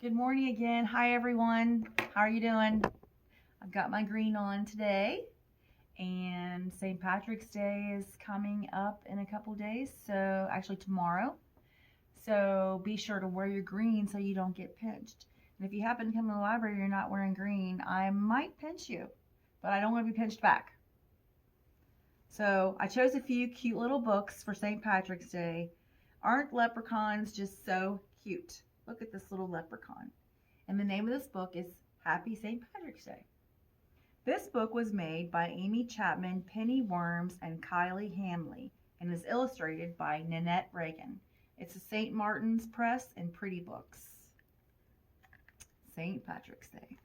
Good morning again. Hi, everyone. How are you doing? I've got my green on today, and St. Patrick's Day is coming up in a couple days, so actually tomorrow. So be sure to wear your green so you don't get pinched. And if you happen to come to the library and you're not wearing green, I might pinch you, but I don't want to be pinched back. So I chose a few cute little books for St. Patrick's Day. Aren't leprechauns just so cute? Look at this little leprechaun. And the name of this book is Happy St. Patrick's Day. This book was made by Aimee Chapman, Penny Worms, and Kylie Hamley, and is illustrated by Nanette Reagan. It's a St. Martin's Press and Pretty Books. St. Patrick's Day.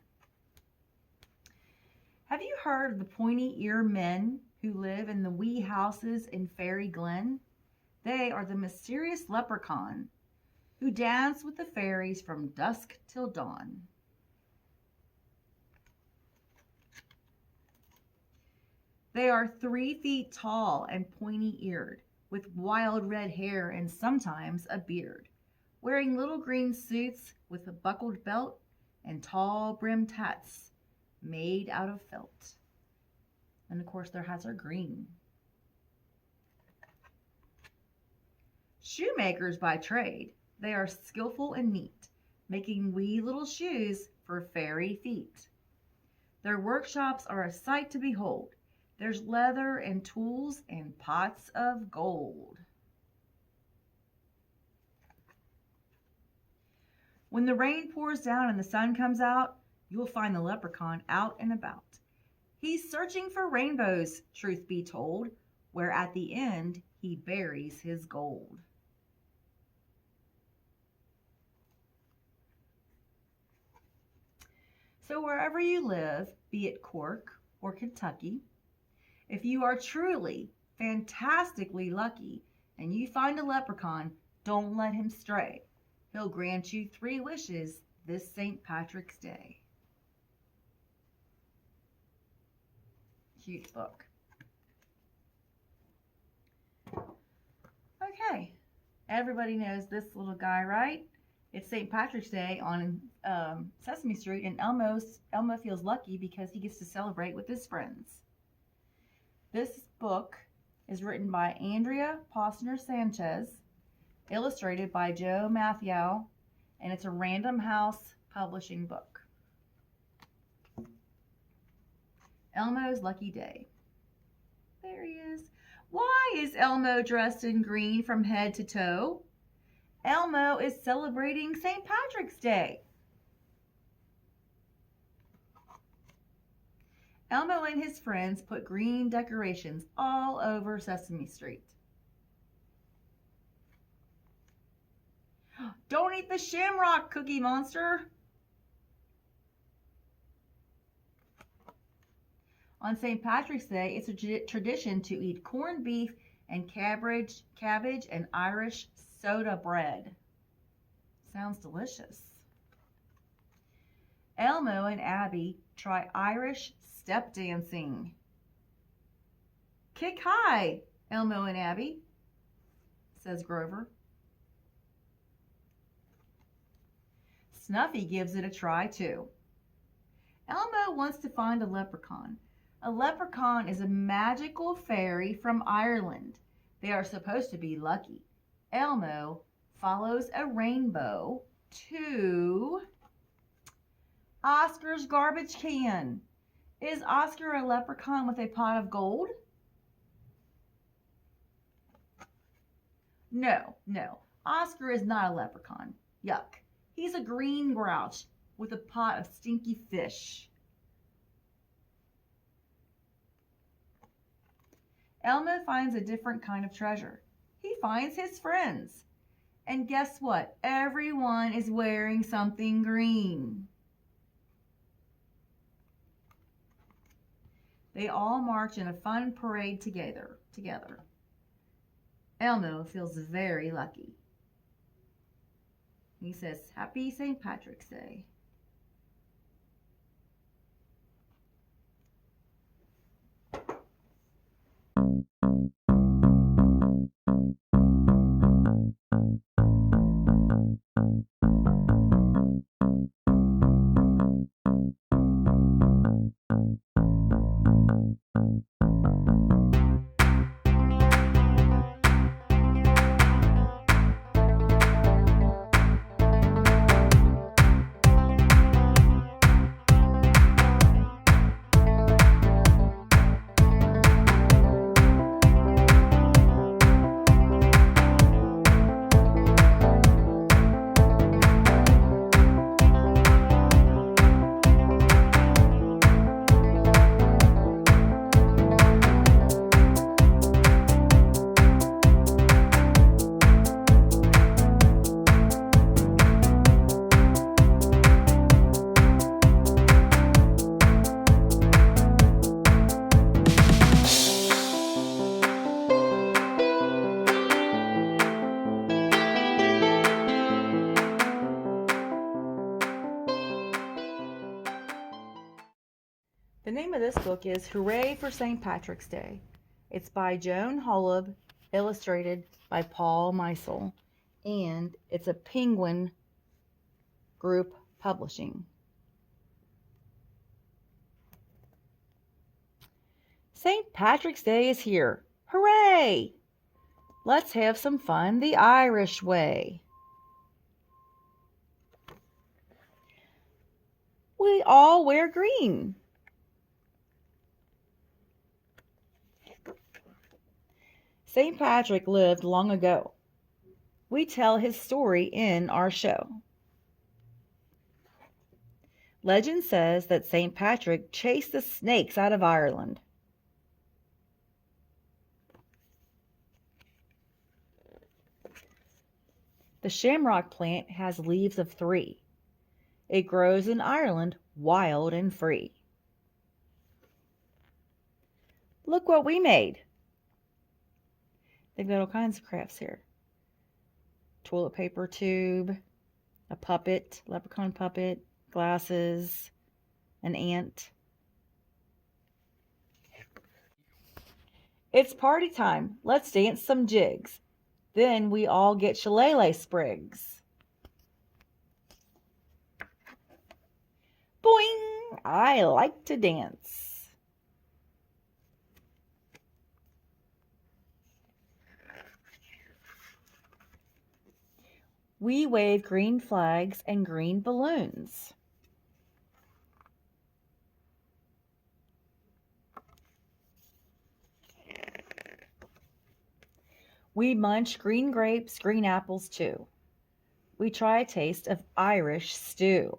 Have you heard of the pointy-ear men who live in the wee houses in Fairy Glen? They are the mysterious leprechaun who dance with the fairies from dusk till dawn. They are 3 feet tall and pointy-eared, with wild red hair and sometimes a beard, wearing little green suits with a buckled belt and tall brimmed hats made out of felt. And of course, their hats are green. Shoemakers by trade, they are skillful and neat, making wee little shoes for fairy feet. Their workshops are a sight to behold. There's leather and tools and pots of gold. When the rain pours down and the sun comes out, you'll find the leprechaun out and about. He's searching for rainbows, truth be told, where at the end he buries his gold. So wherever you live, be it Cork or Kentucky, if you are truly, fantastically lucky and you find a leprechaun, don't let him stray. He'll grant you 3 wishes this St. Patrick's Day. Cute book. Okay, everybody knows this little guy, right? It's St. Patrick's Day on Sesame Street, and Elmo feels lucky because he gets to celebrate with his friends. This book is written by Andrea Posner-Sanchez, illustrated by Joe Matthew, and it's a Random House publishing book. Elmo's Lucky Day. There he is. Why is Elmo dressed in green from head to toe? Elmo is celebrating St. Patrick's Day. Elmo and his friends put green decorations all over Sesame Street. Don't eat the shamrock, Cookie Monster. On St. Patrick's Day, it's a tradition to eat corned beef and cabbage and Irish soda bread. Sounds delicious. Elmo and Abby try Irish step dancing. Kick high, Elmo and Abby, says Grover. Snuffy gives it a try too. Elmo wants to find a leprechaun. A leprechaun is a magical fairy from Ireland. They are supposed to be lucky. Elmo follows a rainbow to Oscar's garbage can. Is Oscar a leprechaun with a pot of gold? No. Oscar is not a leprechaun. Yuck. He's a green grouch with a pot of stinky fish. Elmo finds a different kind of treasure. He finds his friends. And guess what? Everyone is wearing something green. They all march in a fun parade together. Elmo feels very lucky. He says, Happy St. Patrick's Day. The name of this book is Hooray for St. Patrick's Day. It's by Joan Holub, illustrated by Paul Meisel, and it's a Penguin Group publishing. St. Patrick's Day is here. Hooray! Let's have some fun the Irish way. We all wear green. St. Patrick lived long ago. We tell his story in our show. Legend says that St. Patrick chased the snakes out of Ireland. The shamrock plant has leaves of 3. It grows in Ireland wild and free. Look what we made. They've got all kinds of crafts here. Toilet paper tube, a puppet, leprechaun puppet, glasses, an ant. It's party time. Let's dance some jigs. Then we all get shillelagh sprigs. Boing! I like to dance. We wave green flags and green balloons. We munch green grapes, green apples too. We try a taste of Irish stew.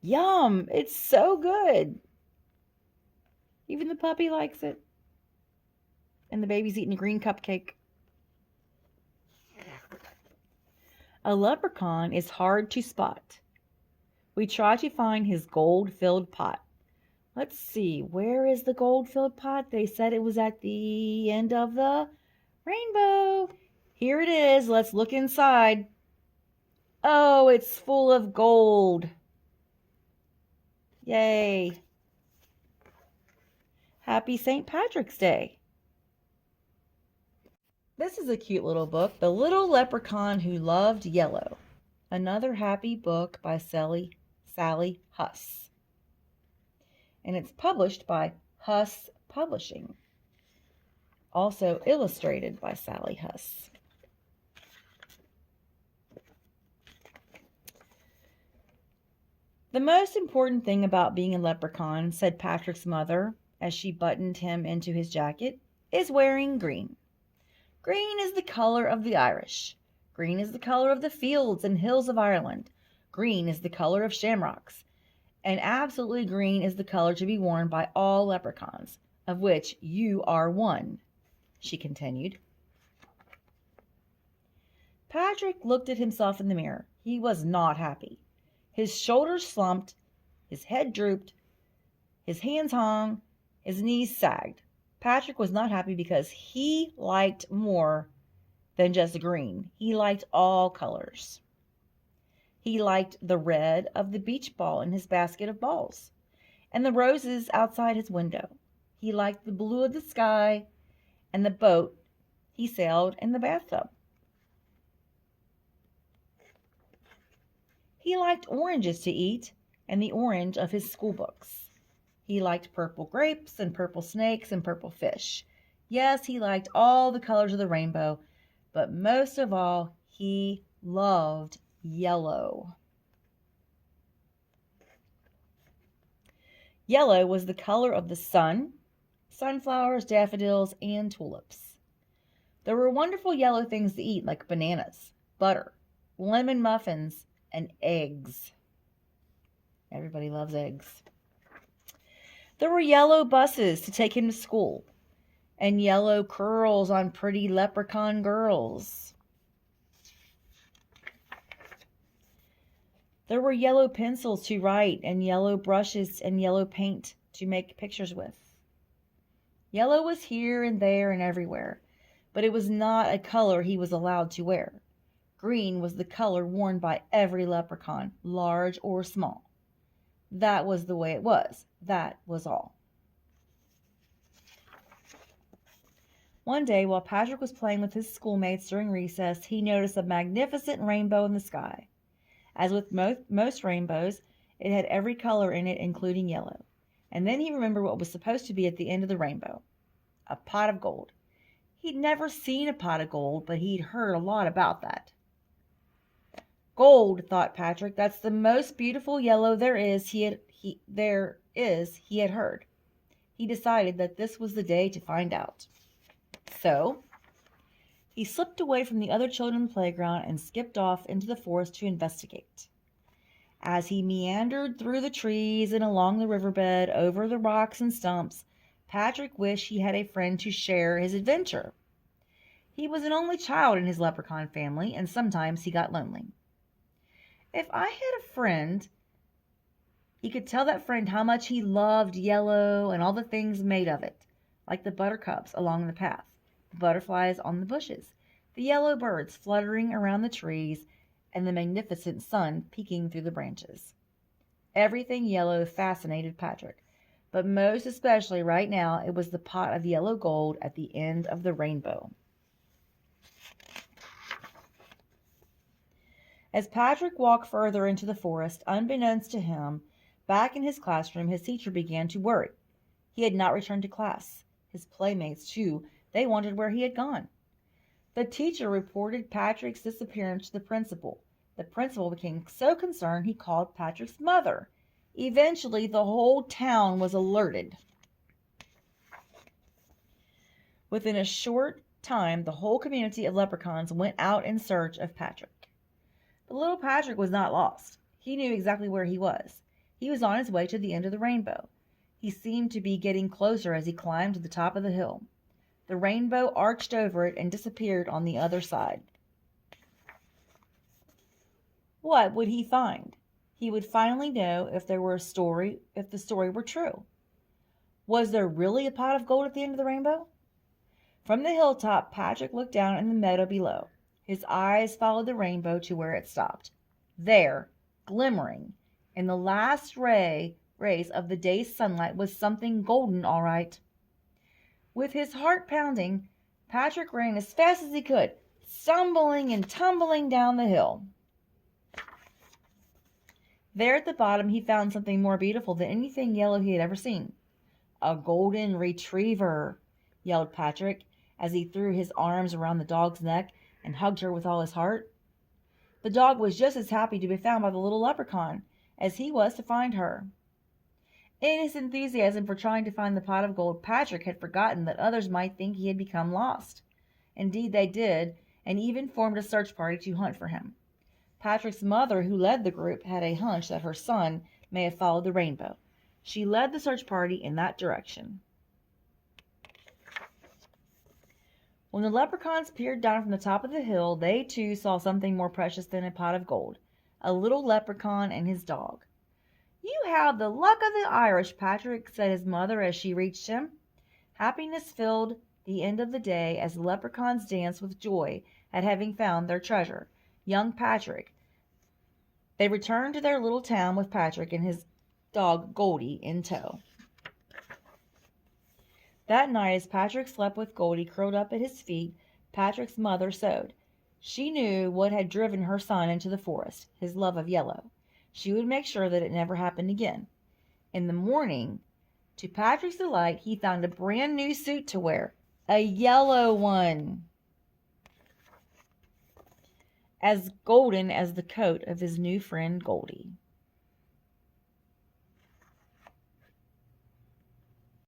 Yum! It's so good. Even the puppy likes it. And the baby's eating a green cupcake. A leprechaun is hard to spot. We try to find his gold-filled pot. Let's see, where is the gold-filled pot? They said it was at the end of the rainbow. Here it is. Let's look inside. Oh, it's full of gold. Yay. Happy St. Patrick's Day. This is a cute little book, The Little Leprechaun Who Loved Yellow. Another happy book by Sally Huss. And it's published by Huss Publishing. Also illustrated by Sally Huss. The most important thing about being a leprechaun, said Patrick's mother as she buttoned him into his jacket, is wearing green. Green is the color of the Irish. Green is the color of the fields and hills of Ireland. Green is the color of shamrocks. And absolutely green is the color to be worn by all leprechauns, of which you are one, she continued. Patrick looked at himself in the mirror. He was not happy. His shoulders slumped, his head drooped, his hands hung, his knees sagged. Patrick was not happy because he liked more than just green. He liked all colors. He liked the red of the beach ball in his basket of balls and the roses outside his window. He liked the blue of the sky and the boat he sailed in the bathtub. He liked oranges to eat and the orange of his school books. He liked purple grapes and purple snakes and purple fish. Yes, he liked all the colors of the rainbow, but most of all, he loved yellow. Yellow was the color of the sun, sunflowers, daffodils, and tulips. There were wonderful yellow things to eat like bananas, butter, lemon muffins, and eggs. Everybody loves eggs. There were yellow buses to take him to school, and yellow curls on pretty leprechaun girls. There were yellow pencils to write, and yellow brushes and yellow paint to make pictures with. Yellow was here and there and everywhere, but it was not a color he was allowed to wear. Green was the color worn by every leprechaun, large or small. That was the way it was. That was all. One day, while Patrick was playing with his schoolmates during recess, he noticed a magnificent rainbow in the sky. As with most rainbows, it had every color in it, including yellow. And then he remembered what was supposed to be at the end of the rainbow: a pot of gold. He'd never seen a pot of gold, but he'd heard a lot about that. Gold, thought Patrick, that's the most beautiful yellow there is, he had heard. He decided that this was the day to find out. So, he slipped away from the other children in the playground and skipped off into the forest to investigate. As he meandered through the trees and along the riverbed, over the rocks and stumps, Patrick wished he had a friend to share his adventure. He was an only child in his leprechaun family, and sometimes he got lonely. If I had a friend, he could tell that friend how much he loved yellow and all the things made of it, like the buttercups along the path, the butterflies on the bushes, the yellow birds fluttering around the trees, and the magnificent sun peeking through the branches. Everything yellow fascinated Patrick, but most especially right now it was the pot of yellow gold at the end of the rainbow. As Patrick walked further into the forest, unbeknownst to him, back in his classroom, his teacher began to worry. He had not returned to class. His playmates, too, they wondered where he had gone. The teacher reported Patrick's disappearance to the principal. The principal became so concerned he called Patrick's mother. Eventually, the whole town was alerted. Within a short time, the whole community of leprechauns went out in search of Patrick. But little Patrick was not lost. He knew exactly where he was. He was on his way to the end of the rainbow. He seemed to be getting closer as he climbed to the top of the hill. The rainbow arched over it and disappeared on the other side. What would he find? He would finally know if the story were true. Was there really a pot of gold at the end of the rainbow? From the hilltop, Patrick looked down in the meadow below. His eyes followed the rainbow to where it stopped. There, glimmering in the last rays of the day's sunlight, was something golden, all right. With his heart pounding, Patrick ran as fast as he could, stumbling and tumbling down the hill. There at the bottom, he found something more beautiful than anything yellow he had ever seen. A golden retriever, yelled Patrick as he threw his arms around the dog's neck and hugged her with all his heart. The dog was just as happy to be found by the little leprechaun as he was to find her. In his enthusiasm for trying to find the pot of gold, Patrick had forgotten that others might think he had become lost. Indeed, they did, and even formed a search party to hunt for him. Patrick's mother, who led the group, had a hunch that her son may have followed the rainbow. She led the search party in that direction. When the leprechauns peered down from the top of the hill, they too saw something more precious than a pot of gold: a little leprechaun and his dog. "You have the luck of the Irish, Patrick," said his mother as she reached him. Happiness filled the end of the day as the leprechauns danced with joy at having found their treasure, young Patrick. They returned to their little town with Patrick and his dog Goldie in tow. That night, as Patrick slept with Goldie curled up at his feet, Patrick's mother sewed. She knew what had driven her son into the forest, his love of yellow. She would make sure that it never happened again. In the morning, to Patrick's delight, he found a brand new suit to wear, a yellow one, as golden as the coat of his new friend Goldie.